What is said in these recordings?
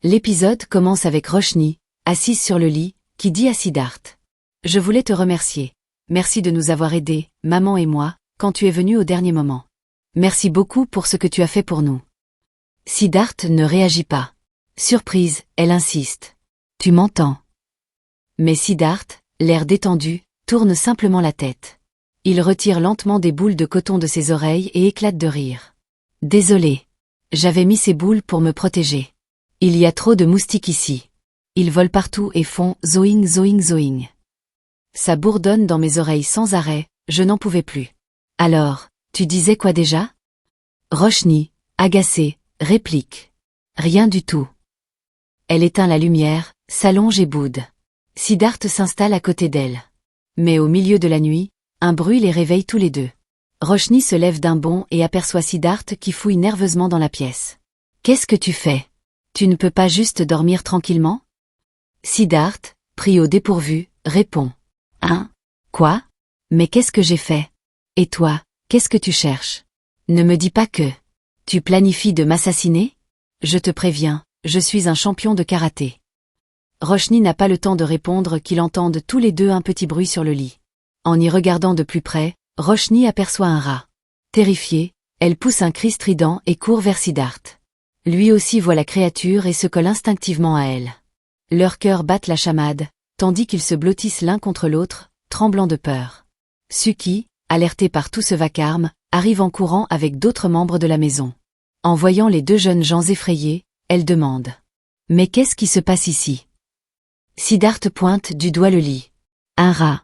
L'épisode commence avec Roshni, assise sur le lit, qui dit à Siddharth. Je voulais te remercier. Merci de nous avoir aidés, maman et moi, quand tu es venu au dernier moment. Merci beaucoup pour ce que tu as fait pour nous. Siddharth ne réagit pas. Surprise, elle insiste. Tu m'entends? Mais Siddharth, l'air détendu, tourne simplement la tête. Il retire lentement des boules de coton de ses oreilles et éclate de rire. Désolé. J'avais mis ces boules pour me protéger. Il y a trop de moustiques ici. Ils volent partout et font zoing zoing zoing. Ça bourdonne dans mes oreilles sans arrêt, je n'en pouvais plus. Alors, tu disais quoi déjà? Roshni, agacée, réplique. Rien du tout. Elle éteint la lumière, s'allonge et boude. Siddharth s'installe à côté d'elle. Mais au milieu de la nuit, un bruit les réveille tous les deux. Roshni se lève d'un bond et aperçoit Siddharth qui fouille nerveusement dans la pièce. Qu'est-ce que tu fais? Tu ne peux pas juste dormir tranquillement? Siddharth, pris au dépourvu, répond. Hein? Quoi? Mais qu'est-ce que j'ai fait? Et toi, qu'est-ce que tu cherches? Ne me dis pas que... Tu planifies de m'assassiner? Je te préviens, je suis un champion de karaté. Roshni n'a pas le temps de répondre qu'ils entendent tous les deux un petit bruit sur le lit. En y regardant de plus près, Roshni aperçoit un rat. Terrifiée, elle pousse un cri strident et court vers Siddharth. Lui aussi voit la créature et se colle instinctivement à elle. Leurs cœurs battent la chamade, tandis qu'ils se blottissent l'un contre l'autre, tremblant de peur. Suki, alertée par tout ce vacarme, arrive en courant avec d'autres membres de la maison. En voyant les deux jeunes gens effrayés, elle demande. Mais qu'est-ce qui se passe ici? Siddharth pointe du doigt le lit. Un rat.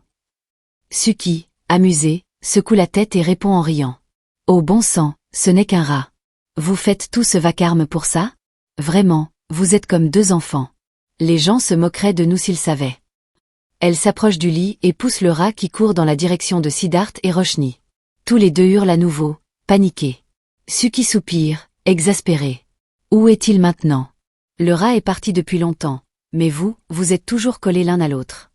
Suki, amusée, secoue la tête et répond en riant. Oh bon sang, ce n'est qu'un rat. Vous faites tout ce vacarme pour ça? Vraiment, vous êtes comme deux enfants. Les gens se moqueraient de nous s'ils savaient. Elle s'approche du lit et pousse le rat qui court dans la direction de Siddharth et Roshni. Tous les deux hurlent à nouveau, paniqués. Suki soupire, exaspérée. Où est-il maintenant? Le rat est parti depuis longtemps, mais vous êtes toujours collés l'un à l'autre.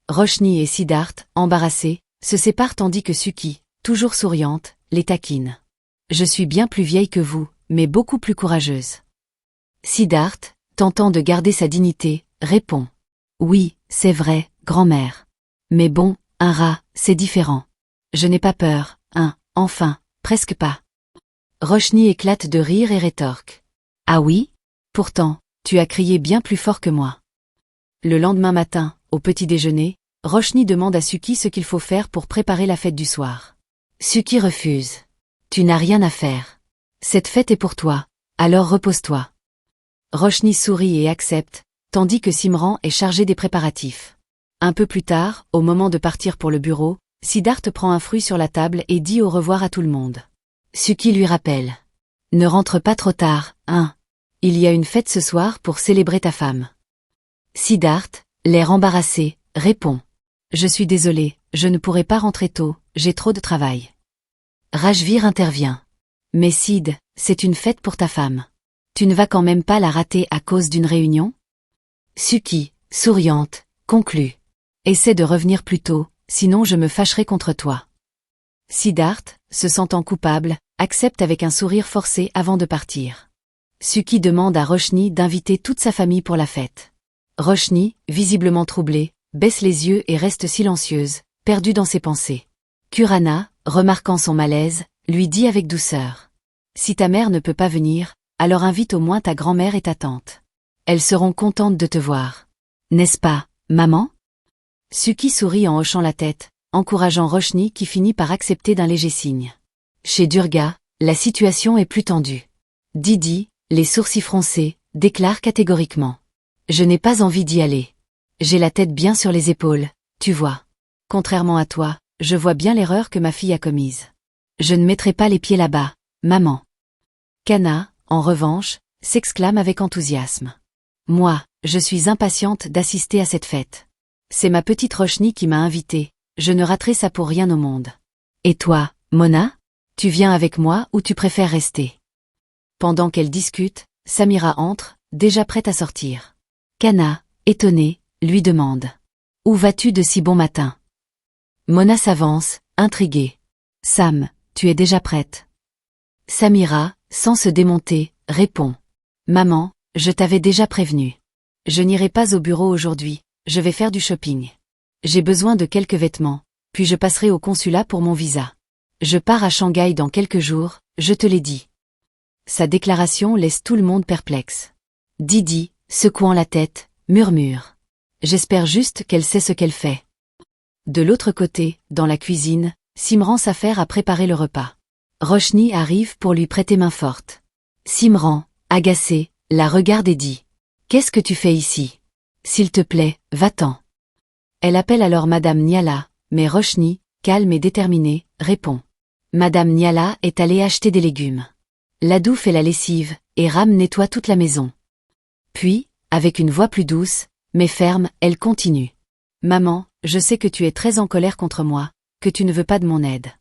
Roshni et Siddharth, embarrassés, se séparent tandis que Suki, toujours souriante, les taquine. Je suis bien plus vieille que vous, mais beaucoup plus courageuse. Siddharth, tentant de garder sa dignité, répond. Oui, c'est vrai, grand-mère. Mais bon, un rat, c'est différent. Je n'ai pas peur, hein, enfin, presque pas. Roshni éclate de rire et rétorque. Ah oui? Pourtant, tu as crié bien plus fort que moi. Le lendemain matin, au petit déjeuner, Roshni demande à Suki ce qu'il faut faire pour préparer la fête du soir. Suki refuse. Tu n'as rien à faire. Cette fête est pour toi, alors repose-toi. Roshni sourit et accepte, tandis que Simran est chargé des préparatifs. Un peu plus tard, au moment de partir pour le bureau, Siddharth prend un fruit sur la table et dit au revoir à tout le monde. Suki lui rappelle. Ne rentre pas trop tard, hein. Il y a une fête ce soir pour célébrer ta femme. Siddharth, l'air embarrassé, répond. Je suis désolé, je ne pourrai pas rentrer tôt, j'ai trop de travail. Rajvir intervient. Mais Sid, c'est une fête pour ta femme. Tu ne vas quand même pas la rater à cause d'une réunion? Suki, souriante, conclut. Essaie de revenir plus tôt, sinon je me fâcherai contre toi. Siddharth, se sentant coupable, accepte avec un sourire forcé avant de partir. Suki demande à Roshni d'inviter toute sa famille pour la fête. Roshni, visiblement troublée, baisse les yeux et reste silencieuse, perdue dans ses pensées. Kurana, remarquant son malaise, lui dit avec douceur. Si ta mère ne peut pas venir, alors invite au moins ta grand-mère et ta tante. Elles seront contentes de te voir. N'est-ce pas, maman? Suki sourit en hochant la tête, encourageant Roshni qui finit par accepter d'un léger signe. Chez Durga, la situation est plus tendue. Didi, les sourcils froncés, déclare catégoriquement. Je n'ai pas envie d'y aller. J'ai la tête bien sur les épaules, tu vois. Contrairement à toi, je vois bien l'erreur que ma fille a commise. Je ne mettrai pas les pieds là-bas, maman. Kana, en revanche, s'exclame avec enthousiasme. Moi, je suis impatiente d'assister à cette fête. C'est ma petite Roshni qui m'a invitée, je ne raterai ça pour rien au monde. Et toi, Mona? Tu viens avec moi ou tu préfères rester? Pendant qu'elles discutent, Samira entre, déjà prête à sortir. Kana, étonnée, lui demande. Où vas-tu de si bon matin? Mona s'avance, intriguée. Sam, tu es déjà prête? Samira, sans se démonter, répond. Maman, Je t'avais déjà prévenu. Je n'irai pas au bureau aujourd'hui, je vais faire du shopping. J'ai besoin de quelques vêtements, puis je passerai au consulat pour mon visa. Je pars à Shanghai dans quelques jours, je te l'ai dit. Sa déclaration laisse tout le monde perplexe. Didi, secouant la tête, murmure. J'espère juste qu'elle sait ce qu'elle fait. De l'autre côté, dans la cuisine, Simran s'affaire à préparer le repas. Roshni arrive pour lui prêter main forte. Simran, agacé, la regarde et dit. Qu'est-ce que tu fais ici? S'il te plaît, va-t'en. Elle appelle alors Madame Niala, mais Roshni, calme et déterminée, répond. Madame Niala est allée acheter des légumes. Ladou fait la lessive, et Ram nettoie toute la maison. Puis, avec une voix plus douce, mais ferme, elle continue. Maman, je sais que tu es très en colère contre moi, que tu ne veux pas de mon aide.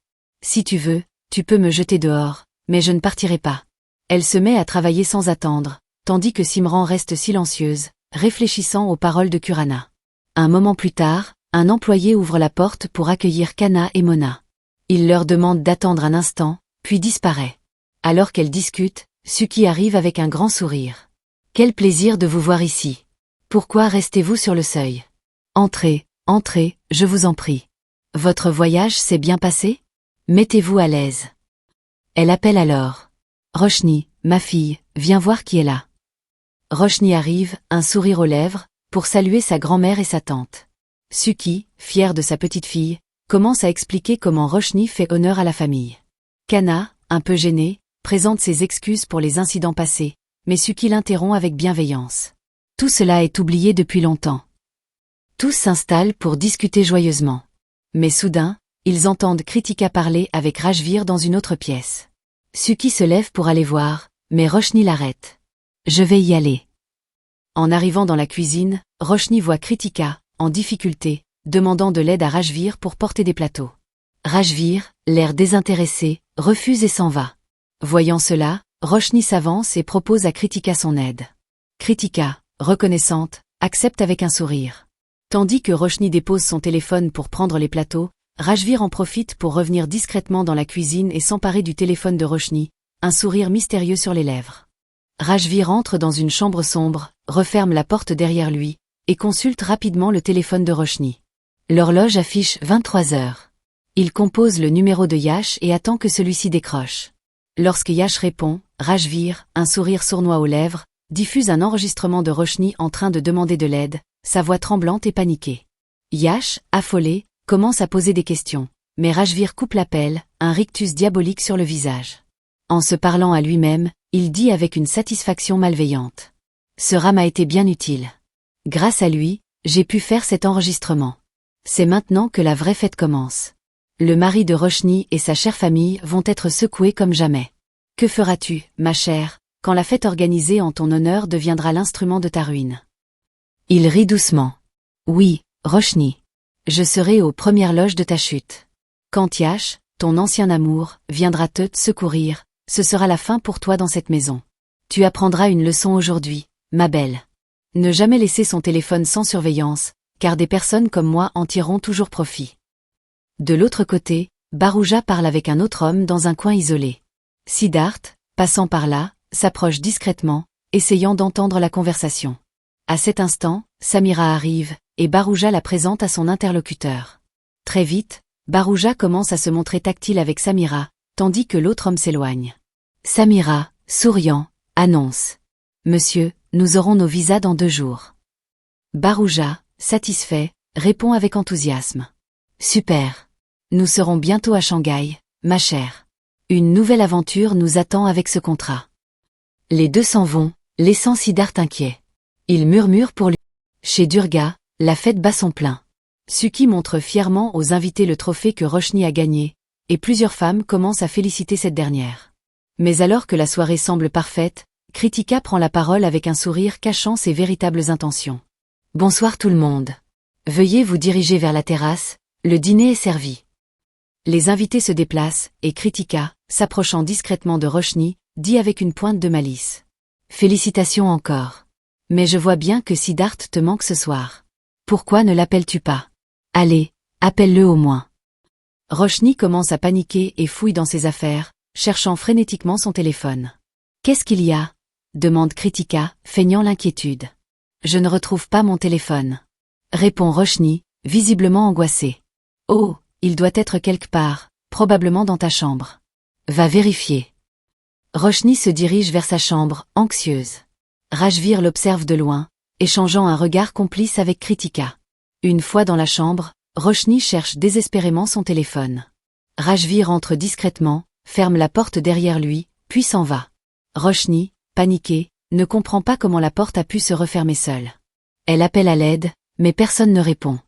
Si tu veux, tu peux me jeter dehors, mais je ne partirai pas. Elle se met à travailler sans attendre, tandis que Simran reste silencieuse, réfléchissant aux paroles de Kurana. Un moment plus tard, un employé ouvre la porte pour accueillir Kana et Mona. Il leur demande d'attendre un instant, puis disparaît. Alors qu'elles discutent, Suki arrive avec un grand sourire. Quel plaisir de vous voir ici. Pourquoi restez-vous sur le seuil? Entrez, entrez, je vous en prie. Votre voyage s'est bien passé? Mettez-vous à l'aise. Elle appelle alors. Roshni, ma fille, viens voir qui est là. Roshni arrive, un sourire aux lèvres, pour saluer sa grand-mère et sa tante. Suki, fière de sa petite fille, commence à expliquer comment Roshni fait honneur à la famille. Kana, un peu gênée, présente ses excuses pour les incidents passés, mais Suki l'interrompt avec bienveillance. Tout cela est oublié depuis longtemps. Tous s'installent pour discuter joyeusement. Mais soudain, ils entendent Kritika parler avec Rajvir dans une autre pièce. Suki se lève pour aller voir, mais Roshni l'arrête. Je vais y aller. En arrivant dans la cuisine, Roshni voit Kritika, en difficulté, demandant de l'aide à Rajvir pour porter des plateaux. Rajvir, l'air désintéressé, refuse et s'en va. Voyant cela, Roshni s'avance et propose à Kritika son aide. Kritika, reconnaissante, accepte avec un sourire. Tandis que Roshni dépose son téléphone pour prendre les plateaux, Rajvir en profite pour revenir discrètement dans la cuisine et s'emparer du téléphone de Roshni, un sourire mystérieux sur les lèvres. Rajvir entre dans une chambre sombre, referme la porte derrière lui, et consulte rapidement le téléphone de Roshni. L'horloge affiche 23 heures. Il compose le numéro de Yash et attend que celui-ci décroche. Lorsque Yash répond, Rajvir, un sourire sournois aux lèvres, diffuse un enregistrement de Roshni en train de demander de l'aide, sa voix tremblante et paniquée. Yash, affolé, commence à poser des questions, mais Rajvir coupe l'appel, un rictus diabolique sur le visage. En se parlant à lui-même, il dit avec une satisfaction malveillante. Ce Ram a été bien utile. Grâce à lui, j'ai pu faire cet enregistrement. C'est maintenant que la vraie fête commence. Le mari de Roshni et sa chère famille vont être secoués comme jamais. Que feras-tu, ma chère, quand la fête organisée en ton honneur deviendra l'instrument de ta ruine? Il rit doucement. Oui, Roshni. Je serai aux premières loges de ta chute. Quand Yash, ton ancien amour, viendra te secourir, ce sera la fin pour toi dans cette maison. Tu apprendras une leçon aujourd'hui, ma belle. Ne jamais laisser son téléphone sans surveillance, car des personnes comme moi en tireront toujours profit. De l'autre côté, Baruja parle avec un autre homme dans un coin isolé. Siddharth, passant par là, s'approche discrètement, essayant d'entendre la conversation. À cet instant, Samira arrive, et Baruja la présente à son interlocuteur. Très vite, Baruja commence à se montrer tactile avec Samira, tandis que l'autre homme s'éloigne. Samira, souriant, annonce. Monsieur, nous aurons nos visas dans 2 jours. Baruja, satisfait, répond avec enthousiasme. Super. Nous serons bientôt à Shanghai, ma chère. Une nouvelle aventure nous attend avec ce contrat. Les deux s'en vont, laissant Siddharth inquiet. Il murmure pour lui. Chez Durga, la fête bat son plein. Suki montre fièrement aux invités le trophée que Roshni a gagné, et plusieurs femmes commencent à féliciter cette dernière. Mais alors que la soirée semble parfaite, Kritika prend la parole avec un sourire cachant ses véritables intentions. Bonsoir tout le monde. Veuillez vous diriger vers la terrasse, le dîner est servi. Les invités se déplacent, et Kritika, s'approchant discrètement de Roshni, dit avec une pointe de malice. Félicitations encore. Mais je vois bien que Siddharth te manque ce soir. Pourquoi ne l'appelles-tu pas? Allez, appelle-le au moins. Roshni commence à paniquer et fouille dans ses affaires, cherchant frénétiquement son téléphone. Qu'est-ce qu'il y a? demande Kritika, feignant l'inquiétude. Je ne retrouve pas mon téléphone. Répond Roshni, visiblement angoissée. Oh, il doit être quelque part, probablement dans ta chambre. Va vérifier. Roshni se dirige vers sa chambre, anxieuse. Rajvir l'observe de loin, échangeant un regard complice avec Kritika. Une fois dans la chambre, Roshni cherche désespérément son téléphone. Rajvir entre discrètement, ferme la porte derrière lui, puis s'en va. Roshni, paniquée, ne comprend pas comment la porte a pu se refermer seule. Elle appelle à l'aide, mais personne ne répond.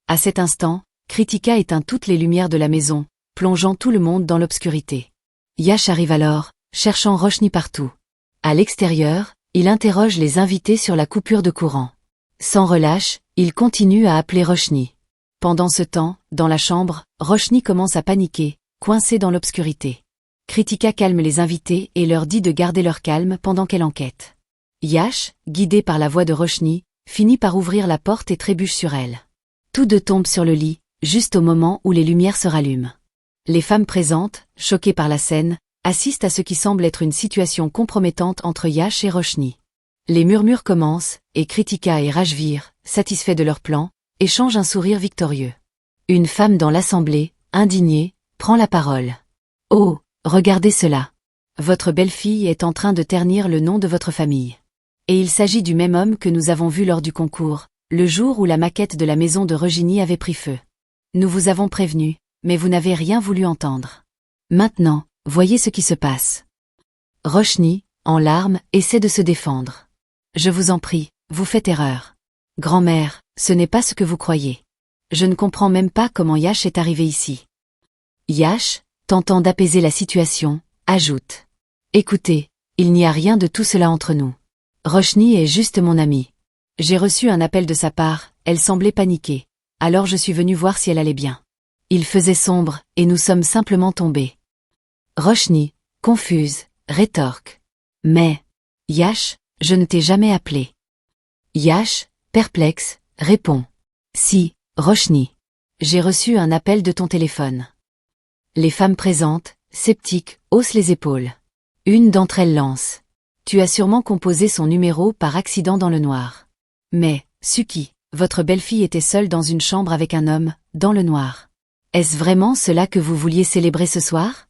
À cet instant, Kritika éteint toutes les lumières de la maison, plongeant tout le monde dans l'obscurité. Yash arrive alors, cherchant Roshni partout. À l'extérieur, il interroge les invités sur la coupure de courant. Sans relâche, il continue à appeler Roshni. Pendant ce temps, dans la chambre, Roshni commence à paniquer, coincée dans l'obscurité. Kritika calme les invités et leur dit de garder leur calme pendant qu'elle enquête. Yash, guidé par la voix de Roshni, finit par ouvrir la porte et trébuche sur elle. Tous deux tombent sur le lit, juste au moment où les lumières se rallument. Les femmes présentes, choquées par la scène, assistent à ce qui semble être une situation compromettante entre Yash et Roshni. Les murmures commencent, et Kritika et Rajvir, satisfaits de leur plan, échangent un sourire victorieux. Une femme dans l'assemblée, indignée, prend la parole. « Oh, regardez cela. Votre belle-fille est en train de ternir le nom de votre famille. Et il s'agit du même homme que nous avons vu lors du concours, le jour où la maquette de la maison de Regini avait pris feu. Nous vous avons prévenu, mais vous n'avez rien voulu entendre. Maintenant, voyez ce qui se passe. » Roshni, en larmes, essaie de se défendre. « Je vous en prie, vous faites erreur. Grand-mère, ce n'est pas ce que vous croyez. Je ne comprends même pas comment Yash est arrivé ici. » Yash, tentant d'apaiser la situation, ajoute. « Écoutez, il n'y a rien de tout cela entre nous. Roshni est juste mon amie. J'ai reçu un appel de sa part, elle semblait paniquée. Alors je suis venue voir si elle allait bien. Il faisait sombre, et nous sommes simplement tombés. » Roshni, confuse, rétorque. « Mais, Yash, je ne t'ai jamais appelé. » Yash, perplexe, répond. « Si, Roshni. J'ai reçu un appel de ton téléphone. » Les femmes présentes, sceptiques, haussent les épaules. Une d'entre elles lance. « Tu as sûrement composé son numéro par accident dans le noir. » Mais, Suki, votre belle-fille était seule dans une chambre avec un homme, dans le noir. Est-ce vraiment cela que vous vouliez célébrer ce soir?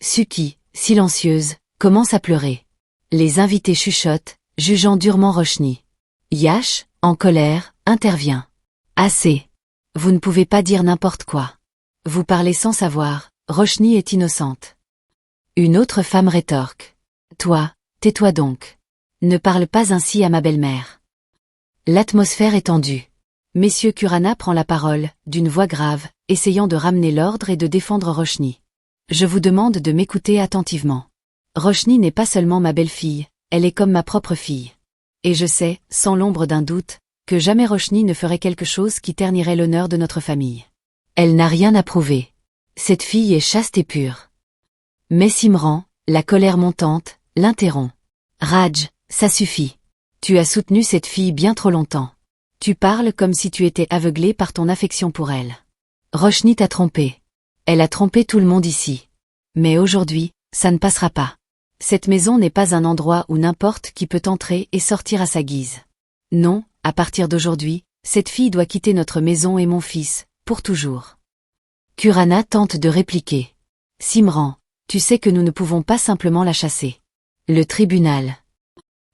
Suki, silencieuse, commence à pleurer. Les invités chuchotent, jugeant durement Roshni. Yash, en colère, intervient. Assez. Vous ne pouvez pas dire n'importe quoi. Vous parlez sans savoir, Roshni est innocente. Une autre femme rétorque. Toi, tais-toi donc. Ne parle pas ainsi à ma belle-mère. L'atmosphère est tendue. Messieurs Kurana prend la parole, d'une voix grave, essayant de ramener l'ordre et de défendre Roshni. Je vous demande de m'écouter attentivement. Roshni n'est pas seulement ma belle-fille, elle est comme ma propre fille. Et je sais, sans l'ombre d'un doute, que jamais Roshni ne ferait quelque chose qui ternirait l'honneur de notre famille. Elle n'a rien à prouver. Cette fille est chaste et pure. Mais Simran, la colère montante, l'interrompt. Raj, ça suffit. Tu as soutenu cette fille bien trop longtemps. Tu parles comme si tu étais aveuglé par ton affection pour elle. Roshni t'a trompé. Elle a trompé tout le monde ici. Mais aujourd'hui, ça ne passera pas. Cette maison n'est pas un endroit où n'importe qui peut entrer et sortir à sa guise. Non, à partir d'aujourd'hui, cette fille doit quitter notre maison et mon fils, pour toujours. Kurana tente de répliquer. Simran, tu sais que nous ne pouvons pas simplement la chasser. Le tribunal.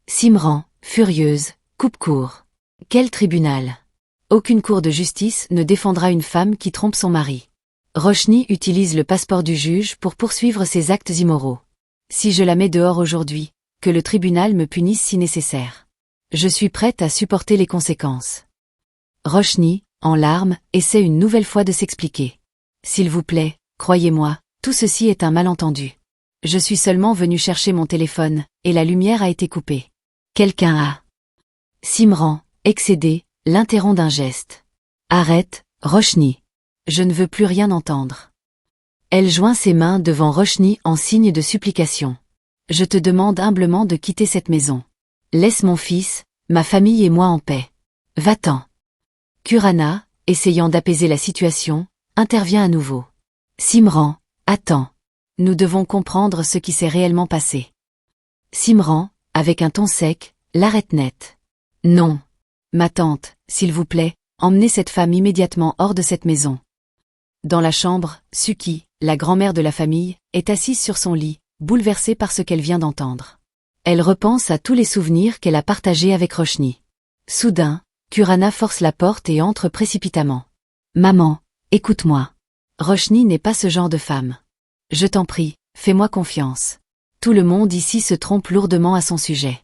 Simran, furieuse, coupe court. Quel tribunal? Aucune cour de justice ne défendra une femme qui trompe son mari. Roshni utilise le passeport du juge pour poursuivre ses actes immoraux. Si je la mets dehors aujourd'hui, que le tribunal me punisse si nécessaire. Je suis prête à supporter les conséquences. Roshni, en larmes, essaie une nouvelle fois de s'expliquer. S'il vous plaît, croyez-moi, tout ceci est un malentendu. Je suis seulement venue chercher mon téléphone, et la lumière a été coupée. Quelqu'un a... Simran, excédé, l'interrompt d'un geste. Arrête, Roshni. Je ne veux plus rien entendre. Elle joint ses mains devant Roshni en signe de supplication. Je te demande humblement de quitter cette maison. Laisse mon fils, ma famille et moi en paix. Va-t'en. Kurana, essayant d'apaiser la situation, intervient à nouveau. Simran, attends. Nous devons comprendre ce qui s'est réellement passé. Simran, Avec un ton sec, l'arrête net. Non. Ma tante, s'il vous plaît, emmenez cette femme immédiatement hors de cette maison. Dans la chambre, Suki, la grand-mère de la famille, est assise sur son lit, bouleversée par ce qu'elle vient d'entendre. Elle repense à tous les souvenirs qu'elle a partagés avec Roshni. Soudain, Kurana force la porte et entre précipitamment. Maman, écoute-moi. Roshni n'est pas ce genre de femme. Je t'en prie, fais-moi confiance. Tout le monde ici se trompe lourdement à son sujet.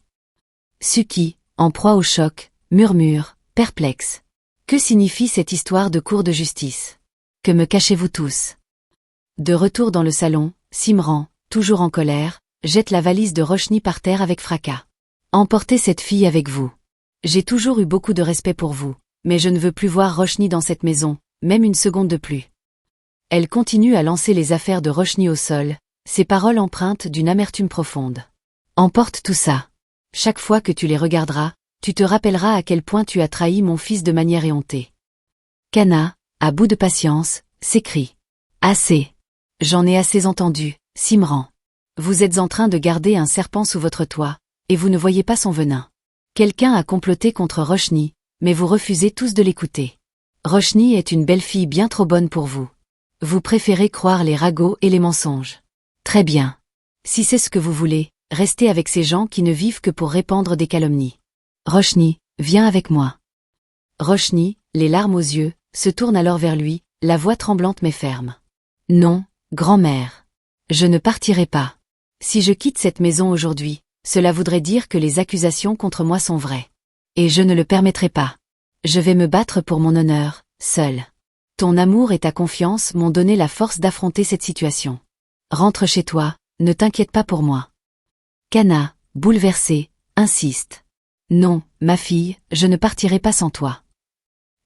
Suki, en proie au choc, murmure, perplexe. Que signifie cette histoire de cour de justice? Que me cachez-vous tous? De retour dans le salon, Simran, toujours en colère, jette la valise de Roshni par terre avec fracas. Emportez cette fille avec vous. J'ai toujours eu beaucoup de respect pour vous, mais je ne veux plus voir Roshni dans cette maison, même une seconde de plus. Elle continue à lancer les affaires de Roshni au sol, ses paroles empreintes d'une amertume profonde. Emporte tout ça. Chaque fois que tu les regarderas, tu te rappelleras à quel point tu as trahi mon fils de manière éhontée. Kana, à bout de patience, s'écrie. Assez. J'en ai assez entendu, Simran. Vous êtes en train de garder un serpent sous votre toit, et vous ne voyez pas son venin. Quelqu'un a comploté contre Roshni, mais vous refusez tous de l'écouter. Roshni est une belle fille bien trop bonne pour vous. Vous préférez croire les ragots et les mensonges. Très bien. Si c'est ce que vous voulez, restez avec ces gens qui ne vivent que pour répandre des calomnies. Roshni, viens avec moi. Roshni, les larmes aux yeux, se tourne alors vers lui, la voix tremblante mais ferme. Non, grand-mère. Je ne partirai pas. Si je quitte cette maison aujourd'hui, cela voudrait dire que les accusations contre moi sont vraies. Et je ne le permettrai pas. Je vais me battre pour mon honneur, seul. Ton amour et ta confiance m'ont donné la force d'affronter cette situation. Rentre chez toi, ne t'inquiète pas pour moi. Kana, bouleversée, insiste. Non, ma fille, je ne partirai pas sans toi.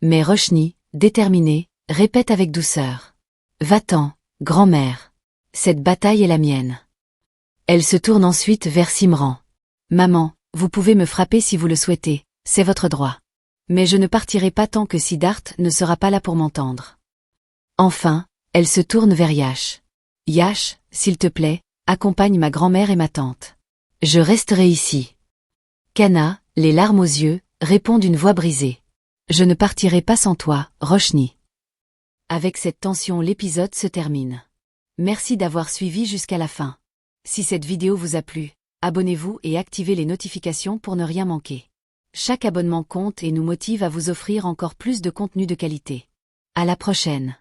Mais Roshni, déterminée, répète avec douceur. Va-t'en, grand-mère. Cette bataille est la mienne. Elle se tourne ensuite vers Simran. Maman, vous pouvez me frapper si vous le souhaitez, c'est votre droit. Mais je ne partirai pas tant que Siddharth ne sera pas là pour m'entendre. Enfin, elle se tourne vers Yash. Yash, s'il te plaît, accompagne ma grand-mère et ma tante. Je resterai ici. Kana, les larmes aux yeux, répond d'une voix brisée. Je ne partirai pas sans toi, Roshni. Avec cette tension, l'épisode se termine. Merci d'avoir suivi jusqu'à la fin. Si cette vidéo vous a plu, abonnez-vous et activez les notifications pour ne rien manquer. Chaque abonnement compte et nous motive à vous offrir encore plus de contenu de qualité. À la prochaine.